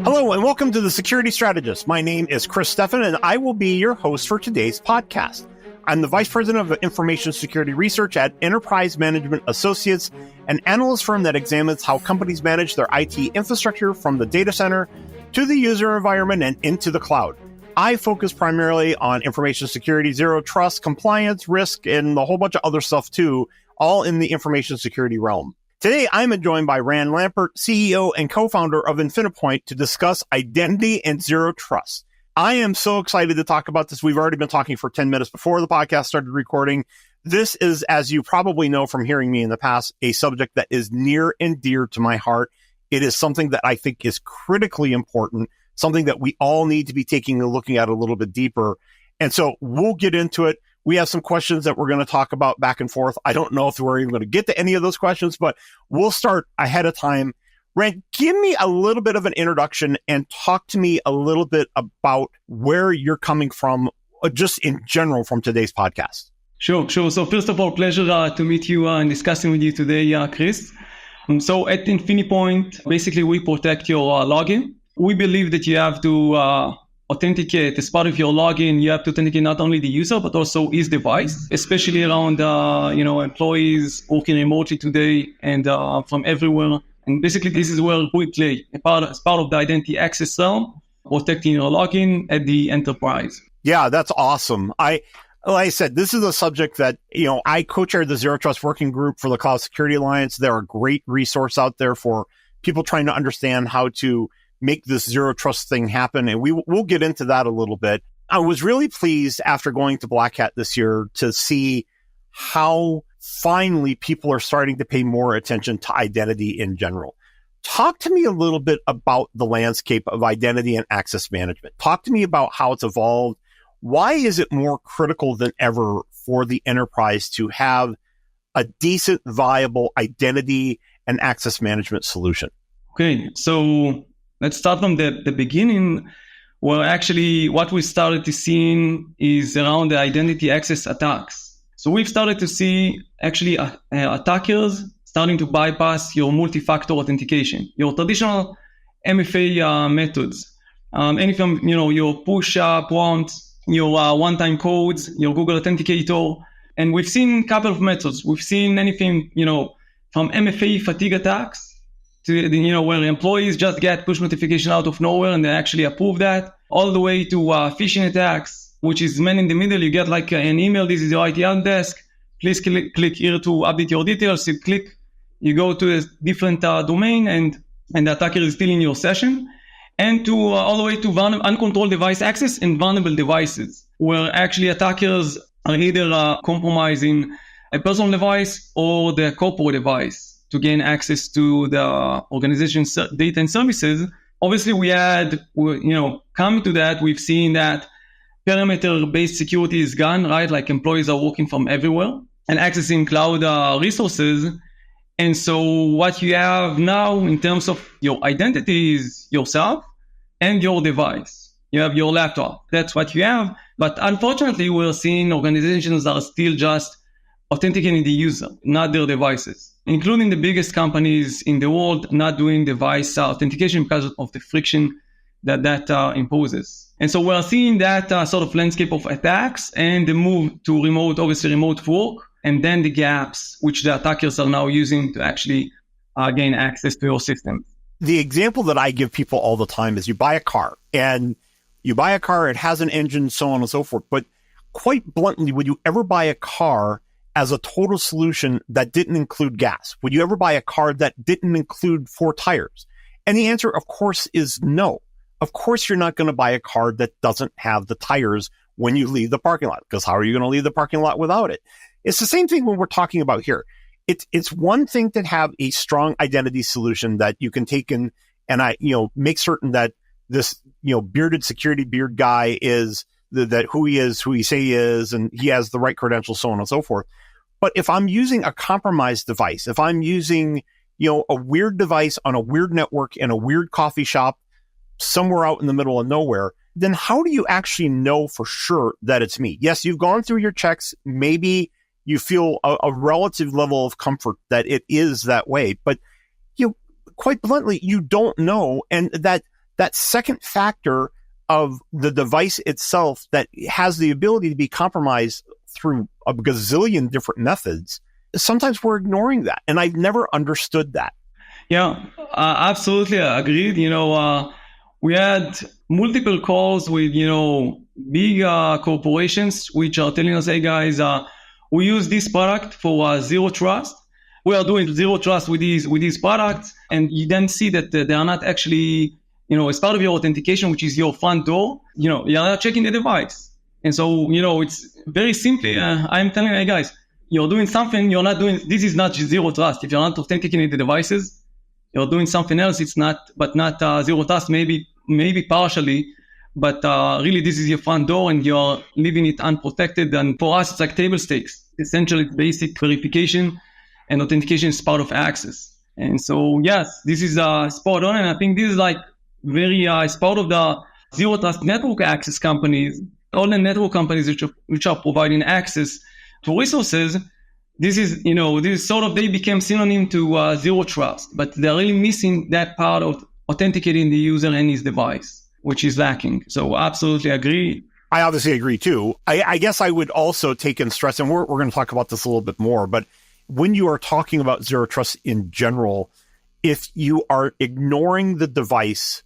Hello and welcome to The Security Strategist. My name is Steffen and I will be your host for today's podcast. I'm the Vice President of Information Security Research at Enterprise Management Associates, an analyst firm that examines how companies manage their IT infrastructure from the data center to the user environment and into the cloud. I focus primarily on information security, zero trust, compliance, risk, and a whole bunch of other stuff too, all in the information security realm. Today, I'm joined by Ran Lampert, CEO and co-founder of Infinipoint, to discuss identity and zero trust. I am so excited to talk about this. We've already been talking for 10 minutes before the podcast started recording. This is, as you probably know from hearing me in the past, a subject that is near and dear to my heart. It is something that I think is critically important, something that we all need to be taking and looking at a little bit deeper. And so we'll get into it. We have some questions that we're going to talk about back and forth. I don't know if we're even going to get to any of those questions, but we'll start ahead of time. Ran, give me a little bit of an introduction and talk to me a little bit about where you're coming from, just in general from today's podcast. Sure. So first of all, pleasure to meet you and discussing with you today, Chris. So at Infinipoint, basically we protect your login. We believe that you have to authenticate. As part of your login, you have to authenticate not only the user, but also his device, especially around, employees working remotely today and from everywhere. And basically, this is where we play as part of the identity access realm, protecting your login at the enterprise. Yeah, that's awesome. Like I said, this is a subject that, I co-chair the Zero Trust Working Group for the Cloud Security Alliance. They're a great resource out there for people trying to understand how to make this zero trust thing happen. And we'll get into that a little bit. I was really pleased after going to Black Hat this year to see how finally people are starting to pay more attention to identity in general. Talk to me a little bit about the landscape of identity and access management. Talk to me about how it's evolved. Why is it more critical than ever for the enterprise to have a decent, viable identity and access management solution? Okay, so let's start from the beginning, where actually what we started to see is around the identity access attacks. So we've started to see actually attackers starting to bypass your multi-factor authentication, your traditional MFA methods. Anything from, your push prompt, your one-time codes, your Google Authenticator. And we've seen a couple of methods. We've seen anything, from MFA fatigue attacks to, where employees just get push notification out of nowhere and they actually approve that, all the way to phishing attacks, which is man in the middle. You get like an email, this is your IT help desk, please click here to update your details. You go to a different domain and the attacker is still in your session, and to all the way to uncontrolled device access and vulnerable devices, where actually attackers are either compromising a personal device or the corporate device to gain access to the organization's data and services. Obviously, coming to that, we've seen that perimeter-based security is gone, right? Like employees are working from everywhere and accessing cloud resources. And so what you have now in terms of your identity is yourself and your device. You have your laptop. That's what you have. But unfortunately, we're seeing organizations that are still just authenticating the user, not their devices, including the biggest companies in the world not doing device authentication because of the friction that imposes. And so we're seeing that sort of landscape of attacks and the move to remote work, and then the gaps which the attackers are now using to actually gain access to your system. The example that I give people all the time is you buy a car, it has an engine, so on and so forth. But quite bluntly, would you ever buy a car as a total solution that didn't include gas? Would you ever buy a car that didn't include 4 tires? And the answer, of course, is no. Of course, you're not going to buy a car that doesn't have the tires when you leave the parking lot, because how are you going to leave the parking lot without it? It's the same thing when we're talking about here. It's one thing to have a strong identity solution that you can take in and make certain that this, bearded security beard guy is that who he is, who he say he is, and he has the right credentials, so on and so forth. But if I'm using a compromised device, if I'm using, a weird device on a weird network in a weird coffee shop somewhere out in the middle of nowhere, then how do you actually know for sure that it's me? Yes, you've gone through your checks. Maybe you feel a relative level of comfort that it is that way. But quite bluntly, you don't know. And that second factor of the device itself that has the ability to be compromised through a gazillion different methods, sometimes we're ignoring that. And I've never understood that. Yeah, absolutely agreed. We had multiple calls with, big corporations which are telling us, hey guys, we use this product for zero trust. We are doing zero trust with these products. And you then see that they are not actually, as part of your authentication, which is your front door, you're not checking the device. And so, it's very simply, I'm telling you, hey guys, you're doing something you're not doing. This is not zero trust. If you're not authenticating the devices, you're doing something else. It's not zero trust, maybe partially, but really this is your front door and you're leaving it unprotected. And for us, it's like table stakes. Essentially, basic verification and authentication is part of access. And so, yes, this is spot on. And I think this is like very, it's part of the zero trust network access companies, all the network companies which are providing access to resources. This is sort of, they became synonym to zero trust, but they're really missing that part of authenticating the user and his device, which is lacking. So absolutely agree. I obviously agree too. I guess I would also take in stress, and we're going to talk about this a little bit more, but when you are talking about zero trust in general, if you are ignoring the device,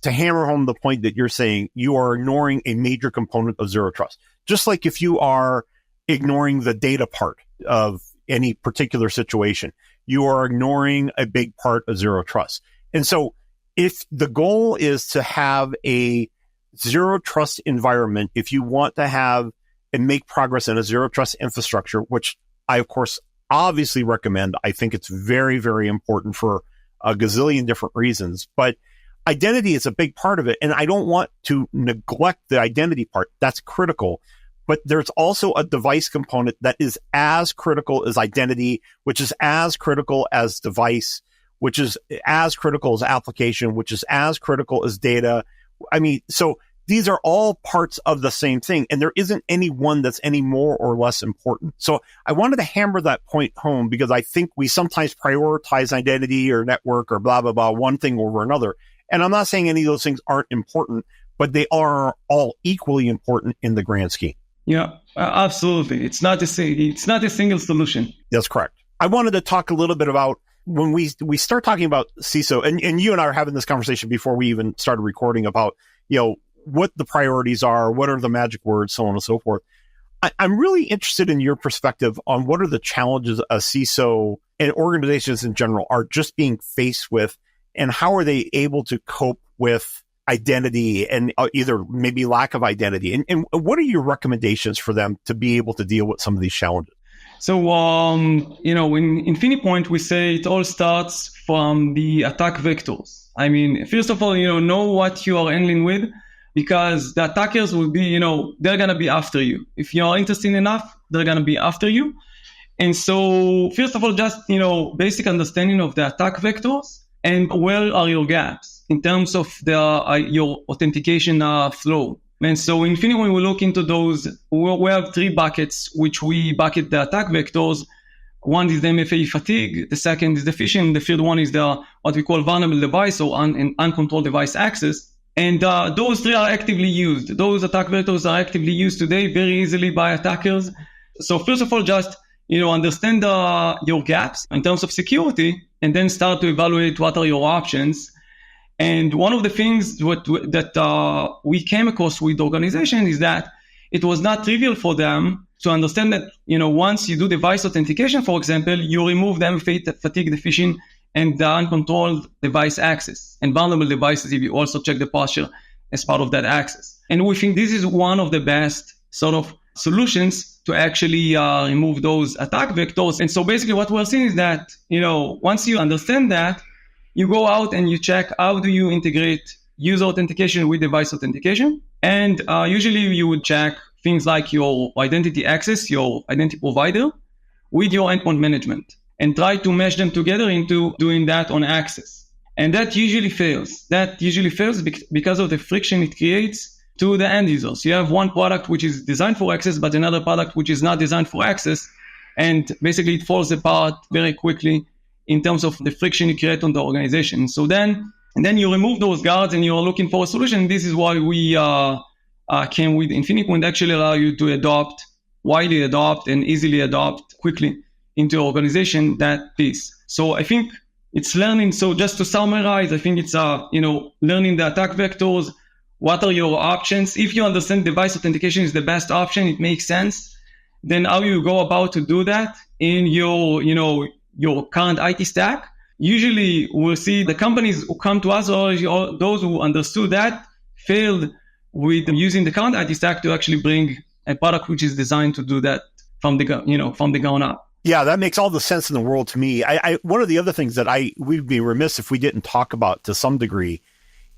to hammer home the point that you're saying, you are ignoring a major component of zero trust. Just like if you are ignoring the data part of any particular situation, you are ignoring a big part of zero trust. And so if the goal is to have a zero trust environment, if you want to have and make progress in a zero trust infrastructure, which I, of course, obviously recommend, I think it's very, very important for a gazillion different reasons, but identity is a big part of it. And I don't want to neglect the identity part. That's critical. But there's also a device component that is as critical as identity, which is as critical as device, which is as critical as application, which is as critical as data. I mean, so these are all parts of the same thing, and there isn't any one that's any more or less important. So I wanted to hammer that point home because I think we sometimes prioritize identity or network or blah, blah, blah, one thing over another. And I'm not saying any of those things aren't important, but they are all equally important in the grand scheme. Yeah, absolutely. It's not a single solution. That's correct. I wanted to talk a little bit about when we start talking about CISO, and you and I are having this conversation before we even started recording about, what the priorities are, what are the magic words, so on and so forth. I'm really interested in your perspective on what are the challenges a CISO and organizations in general are just being faced with, and how are they able to cope with identity and either maybe lack of identity, and what are your recommendations for them to be able to deal with some of these challenges? So, in Infinipoint, we say it all starts from the attack vectors. I mean, first of all, know what you are handling with, because the attackers will be, they're going to be after you. If you are interested enough, they're going to be after you. And so, first of all, just, basic understanding of the attack vectors and where are your gaps in terms of your authentication flow. And so in Infinipoint, we look into those. We have 3 buckets, which we bucket the attack vectors. One is the MFA fatigue. The second is the phishing. The third one is what we call vulnerable device or uncontrolled device access. And those 3 are actively used. Those attack vectors are actively used today very easily by attackers. So first of all, just understand your gaps in terms of security, and then start to evaluate what are your options. And one of the things that we came across with the organization is that it was not trivial for them to understand that, once you do device authentication, for example, you remove the MFA fatigue, the phishing, and the uncontrolled device access. And vulnerable devices, if you also check the posture as part of that access. And we think this is one of the best sort of solutions to actually remove those attack vectors. And so basically what we're seeing is that, once you understand that, you go out and you check how do you integrate user authentication with device authentication. And usually you would check things like your identity access, your identity provider, with your endpoint management, and try to mesh them together into doing that on access. And that usually fails. Because of the friction it creates to the end users. You have one product which is designed for access, but another product which is not designed for access. And basically it falls apart very quickly in terms of the friction you create on the organization. So then you remove those guards and you're looking for a solution. This is why we came with Infinipoint, actually allow you to widely adopt and easily adopt quickly into your organization that piece. So I think it's learning. So just to summarize, I think it's learning the attack vectors. What are your options? If you understand device authentication is the best option, it makes sense. Then how you go about to do that in your current IT stack. Usually we'll see the companies who come to us or those who understood that failed with using the current IT stack to actually bring a product which is designed to do that from the ground up. Yeah, that makes all the sense in the world to me. One of the other things that we'd be remiss if we didn't talk about to some degree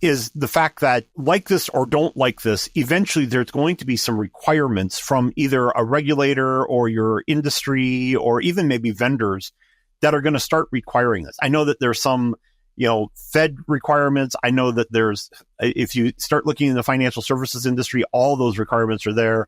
is the fact that like this or don't like this, eventually there's going to be some requirements from either a regulator or your industry or even maybe vendors that are going to start requiring this. I know that there's some, Fed requirements. I know that if you start looking in the financial services industry, all those requirements are there.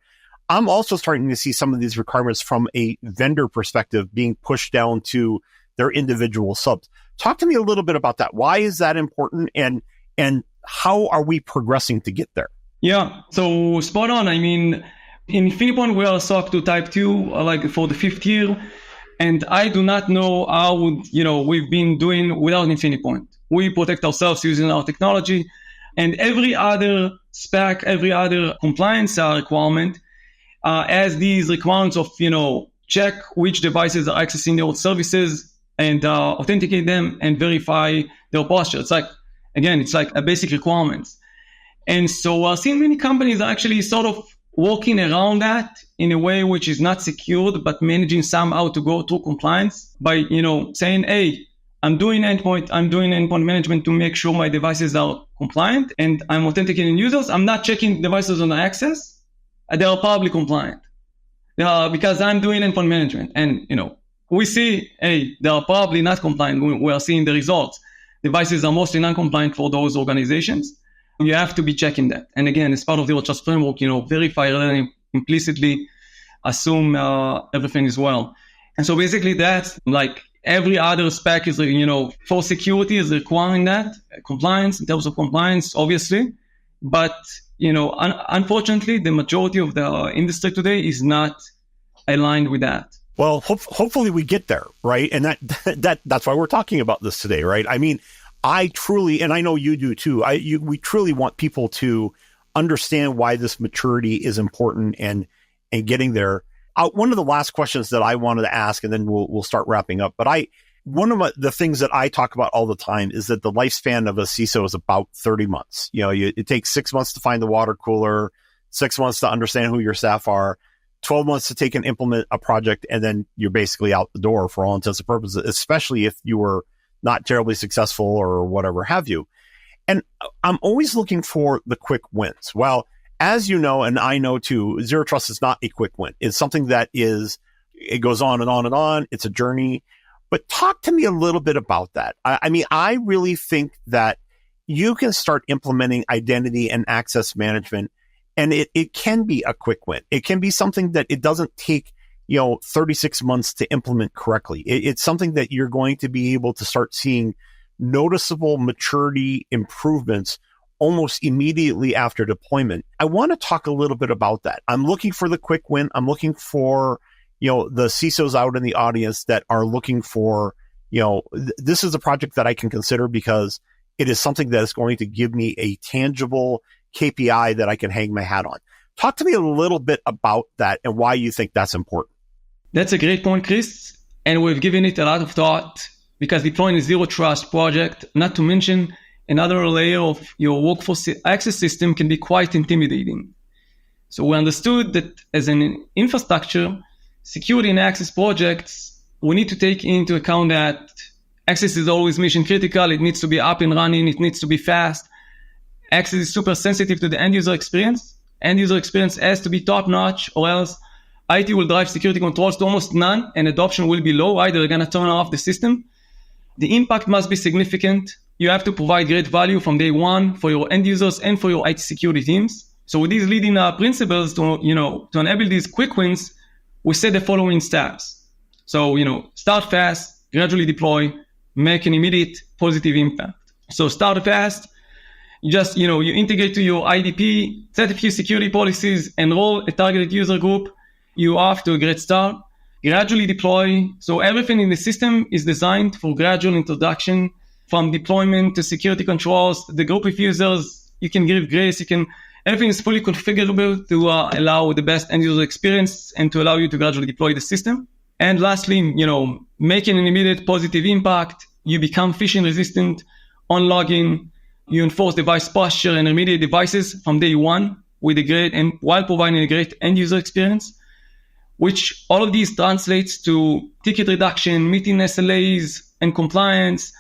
I'm also starting to see some of these requirements from a vendor perspective being pushed down to their individual subs. Talk to me a little bit about that. Why is that important? And how are we progressing to get there? Yeah, so spot on. I mean, in Infinipoint, we are SOC 2 Type 2, like for the 5th year. And I do not know how we've been doing without Infinipoint. We protect ourselves using our technology. And every other spec, every other compliance requirement has these requirements of, check which devices are accessing your services and authenticate them and verify their posture. It's like a basic requirement. And so we're seeing many companies actually sort of working around that in a way which is not secured, but managing somehow to go through compliance by, saying, hey, I'm doing endpoint management to make sure my devices are compliant and I'm authenticating users. I'm not checking devices on access. They are probably compliant because I'm doing endpoint management. And, we see, hey, they are probably not compliant. We are seeing the results. Devices are mostly non-compliant for those organizations. You have to be checking that. And again, as part of the Zero Trust framework, verify rather than implicitly assume everything is well. And so basically that's like every other spec is, for security is requiring that compliance in terms of compliance, obviously. But, unfortunately, the majority of the industry today is not aligned with that. Well, hopefully we get there, right? And that's why we're talking about this today, right? I mean, I truly, and I know you do too, we truly want people to understand why this maturity is important and getting there. One of the last questions that I wanted to ask, and then we'll start wrapping up, but one of the things that I talk about all the time is that the lifespan of a CISO is about 30 months. It takes 6 months to find the water cooler, 6 months to understand who your staff are, 12 months to take and implement a project, and then you're basically out the door for all intents and purposes, especially if you were not terribly successful or whatever have you. And I'm always looking for the quick wins. Well, as you know, and I know too, Zero Trust is not a quick win. It's something that it goes on and on and on. It's a journey. But talk to me a little bit about that. I mean, I really think that you can start implementing identity and access management, and it can be a quick win. It can be something that it doesn't take 36 months to implement correctly. It's something that you're going to be able to start seeing noticeable maturity improvements almost immediately after deployment. I want to talk a little bit about that. I'm looking for the quick win. I'm looking for, the CISOs out in the audience that are looking for, this is a project that I can consider because it is something that is going to give me a tangible KPI that I can hang my hat on. Talk to me a little bit about that and why you think that's important. That's a great point, Chris. And we've given it a lot of thought because deploying a Zero Trust project, not to mention another layer of your workforce access system, can be quite intimidating. So we understood that as an infrastructure, security and access projects, we need to take into account that access is always mission critical. It needs to be up and running. It needs to be fast. Access is super sensitive to the end user experience. End user experience has to be top notch, or else IT will drive security controls to almost none and adoption will be low. Either they're going to turn off the system. The impact must be significant. You have to provide great value from day one for your end users and for your IT security teams. So with these leading principles to enable these quick wins, we set the following steps. So, start fast, gradually deploy, make an immediate positive impact. So start fast. You just, you integrate to your IDP, set a few security policies, enroll a targeted user group. You are off to a great start. Gradually deploy. So everything in the system is designed for gradual introduction, from deployment to security controls, the group of users. You can give grace. Everything is fully configurable to allow the best end user experience and to allow you to gradually deploy the system. And lastly, making an immediate positive impact. You become phishing resistant on login. You enforce device posture and remediate devices from day one with a great, and while providing a great end user experience, which all of these translates to ticket reduction, meeting SLAs and compliance,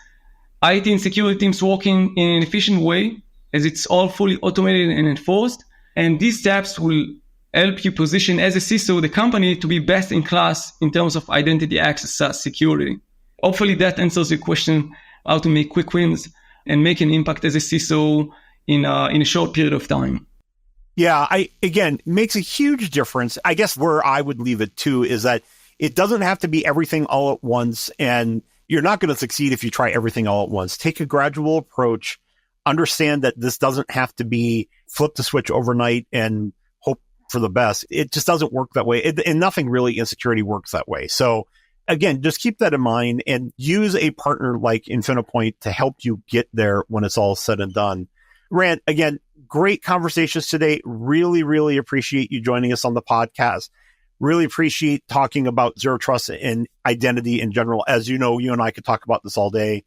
IT and security teams working in an efficient way, as it's all fully automated and enforced. And these steps will help you position as a CISO the company to be best in class in terms of identity access security. Hopefully that answers your question, how to make quick wins and make an impact as a CISO in a short period of time. Yeah, again, makes a huge difference. I guess where I would leave it too is that it doesn't have to be everything all at once, and you're not going to succeed if you try everything all at once. Take a gradual approach. Understand that this doesn't have to be flip the switch overnight and hope for the best. It just doesn't work that way. And nothing really in security works that way. So again, just keep that in mind and use a partner like Infinipoint to help you get there when it's all said and done. Ran, again, great conversations today. Really, really appreciate you joining us on the podcast. Really appreciate talking about zero trust and identity in general. As you know, you and I could talk about this all day.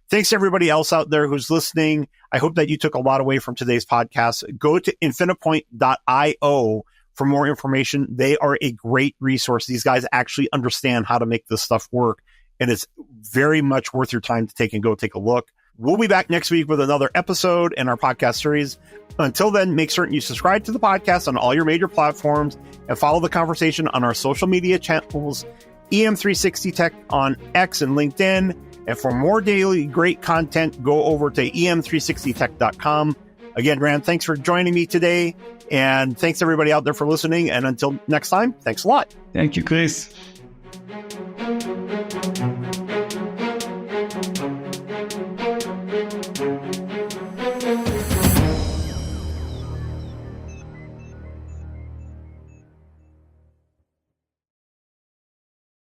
Thanks to everybody else out there who's listening. I hope that you took a lot away from today's podcast. Go to infinipoint.io for more information. They are a great resource. These guys actually understand how to make this stuff work, and it's very much worth your time to take a look. We'll be back next week with another episode in our podcast series. Until then, make certain you subscribe to the podcast on all your major platforms and follow the conversation on our social media channels, EM360 Tech on X and LinkedIn. And for more daily great content, go over to em360tech.com. Again, Ran, thanks for joining me today. And thanks everybody out there for listening. And until next time, thanks a lot. Thank you, Chris.